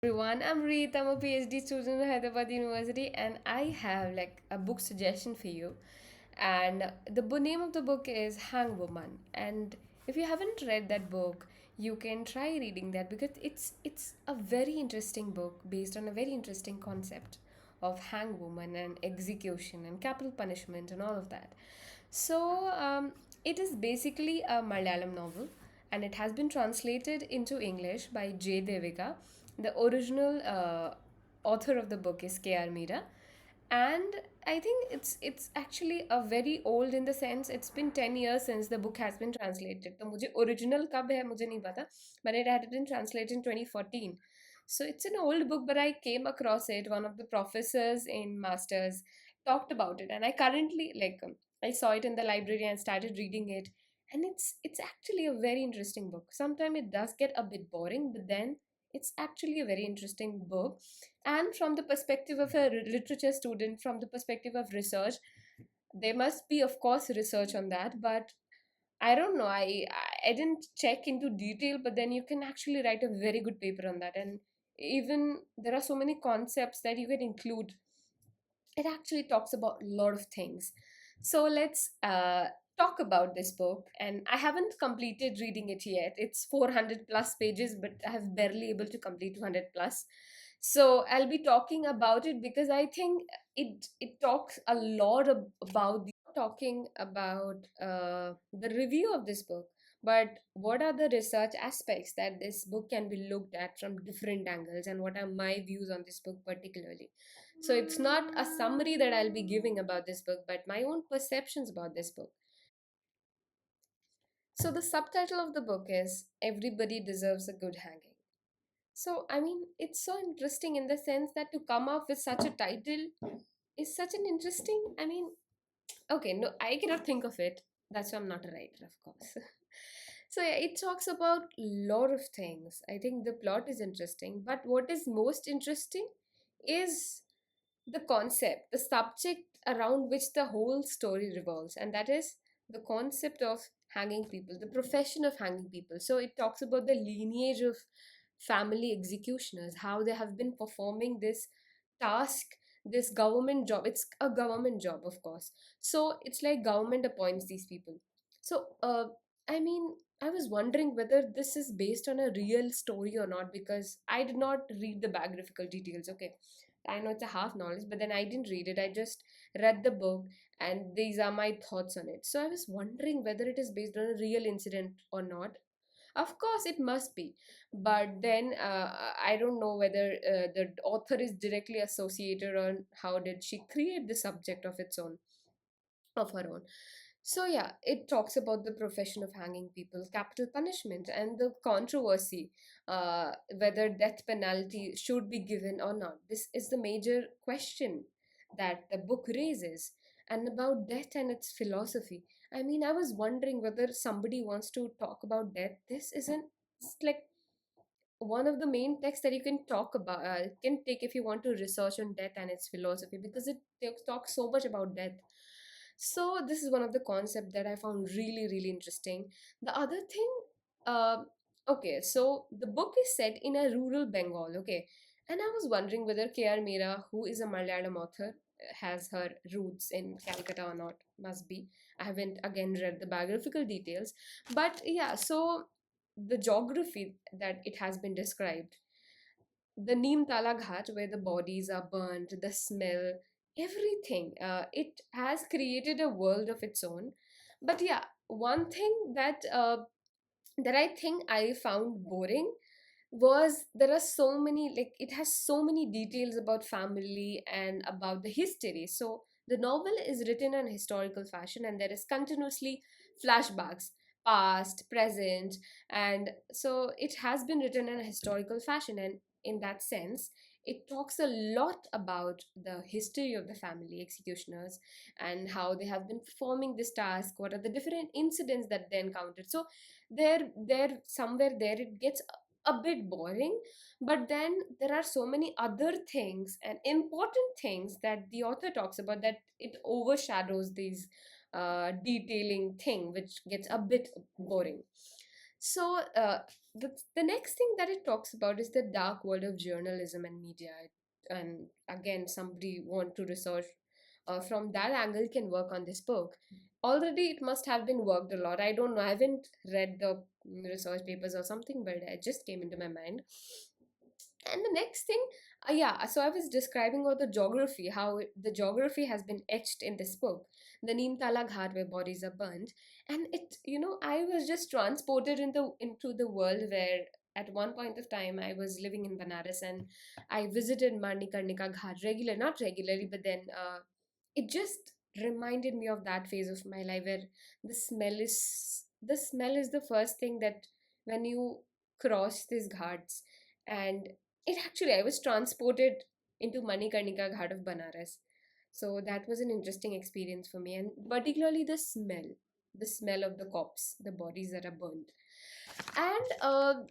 Everyone, I'm Reet. I'm a PhD student at Hyderabad University, and I have like a book suggestion for you. And the name of the book is Hangwoman. And if you haven't read that book, you can try reading that because it's a very interesting book based on a very interesting concept of hangwoman and execution and capital punishment and all of that. So it is basically a Malayalam novel and it has been translated into English by J. Devika. The original author of the book is K.R. Meera. And I think it's actually a very old in the sense it's been 10 years since the book has been translated. तो मुझे original कब है मुझे नहीं पता, but it had been translated in 2014. So it's an old book, but I came across it. One of the professors in masters talked about it, and I currently I saw it in the library and started reading it, and it's actually a very interesting book. Sometimes it does get a bit boring, but then it's actually a very interesting book. And from the perspective of a literature student, from the perspective of research, there must be, of course, research on that, but I don't know. I didn't check into detail, but then you can actually write a very good paper on that. And even there are so many concepts that you can include. It actually talks about a lot of things. So let's talk about this book. And I haven't completed reading it yet. It's 400 plus pages, but I have barely able to complete 200 plus. So I'll be talking about it because I think it talks a lot about talking about the review of this book, but what are the research aspects that this book can be looked at from different angles, and what are my views on this book particularly. So it's not a summary that I'll be giving about this book, but my own perceptions about this book. So the subtitle of the book is Everybody Deserves a Good Hanging. So, I mean, it's so interesting in the sense that to come up with such a title is such an interesting, I mean, okay, no, I cannot think of it. That's why I'm not a writer, of course. So yeah, it talks about a lot of things. I think the plot is interesting, but what is most interesting is the concept, the subject around which the whole story revolves, and that is the concept of hanging people, the profession of hanging people. So it talks about the lineage of family executioners, how they have been performing this task, this government job. It's a government job, of course. So it's like government appoints these people. So I mean, I was wondering whether this is based on a real story or not because I did not read the biographical details. Okay, I know it's a half knowledge, but then I didn't read it. I just read the book, and these are my thoughts on it. So I was wondering whether it is based on a real incident or not. Of course, it must be, but then I don't know whether the author is directly associated or how did she create the subject of its own, of her own. So yeah, it talks about the profession of hanging people, capital punishment, and the controversy whether death penalty should be given or not. This is the major question that the book raises, and about death and its philosophy. I mean, I was wondering whether somebody wants to talk about death. This isn't it's like one of the main texts that you can talk about, can take if you want to research on death and its philosophy because it talks so much about death. So this is one of the concept that I found really really interesting. The other thing, uh, okay, so the book is set in a rural Bengal, okay, and I was wondering whether KR Meera, who is a Malayalam author, has her roots in Calcutta or not. Must be. I haven't again read the biographical details, but yeah, so the geography that it has been described, the Neem Tala Ghat, where the bodies are burnt, the smell, everything. It has created a world of its own. But yeah, one thing that I think I found boring was there are so many, like it has so many details about family and about the history. So the novel is written in historical fashion and there is continuously flashbacks, past, present, and so it has been written in a historical fashion, and in that sense it talks a lot about the history of the family executioners and how they have been performing this task, what are the different incidents that they encountered. So there somewhere there it gets a bit boring, but then there are so many other things and important things that the author talks about that it overshadows these detailing thing which gets a bit boring. So, the next thing that it talks about is the dark world of journalism and media. And again, somebody want to research from that angle can work on this book. Already, it must have been worked a lot. I don't know. I haven't read the research papers or something, but it just came into my mind. And the next thing, yeah, so I was describing about the geography, how the geography has been etched in this book, the Neemtala Ghat where bodies are burnt. And it, I was just transported into the world where at one point of time I was living in Banaras and I visited Manikarnika Ghat regular, not regularly, but then it just reminded me of that phase of my life where the smell is the first thing that when you cross these ghats. And it actually, I was transported into Manikarnika Ghat of Banaras. So that was an interesting experience for me, and particularly the smell of the corpse, the bodies that are burnt. And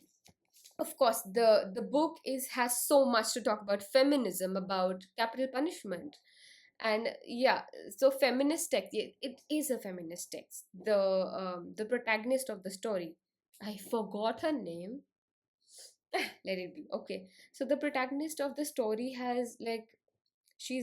of course, the book is has so much to talk about feminism, about capital punishment. And yeah, so feminist text, it is a feminist text. The protagonist of the story, I forgot her name. Let it be. Okay, so the protagonist of the story has like she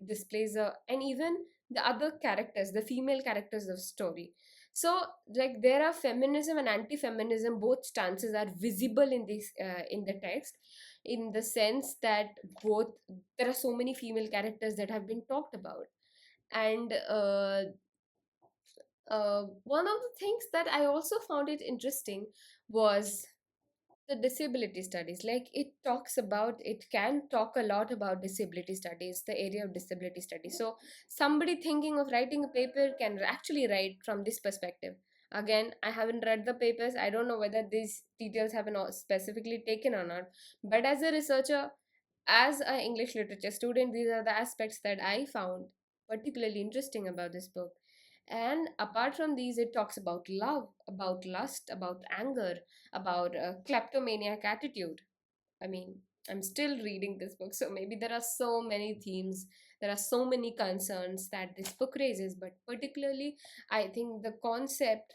displays a, and even the other characters, the female characters of story. So like there are feminism and anti-feminism, both stances are visible in this in the text, in the sense that both, there are so many female characters that have been talked about. And one of the things that I also found it interesting was the disability studies. Like it can talk a lot about disability studies, the area of disability studies. So somebody thinking of writing a paper can actually write from this perspective. Again, I haven't read the papers, I don't know whether these details have been specifically taken or not, but as a researcher, as an English literature student, these are the aspects that I found particularly interesting about this book. And apart from these, it talks about love, about lust, about anger, about kleptomaniac attitude. I mean, I'm still reading this book, so maybe there are so many themes, there are so many concerns that this book raises, but particularly, I think the concept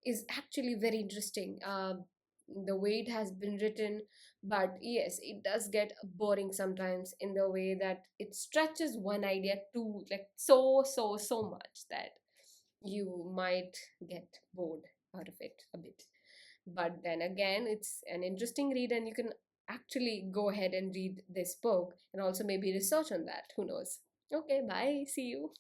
is actually very interesting. The way it has been written, but yes, it does get boring sometimes in the way that it stretches one idea to like so much that you might get bored out of it a bit. But then again, it's an interesting read, and you can actually go ahead and read this book and also maybe research on that. Who knows? Okay, bye. See you.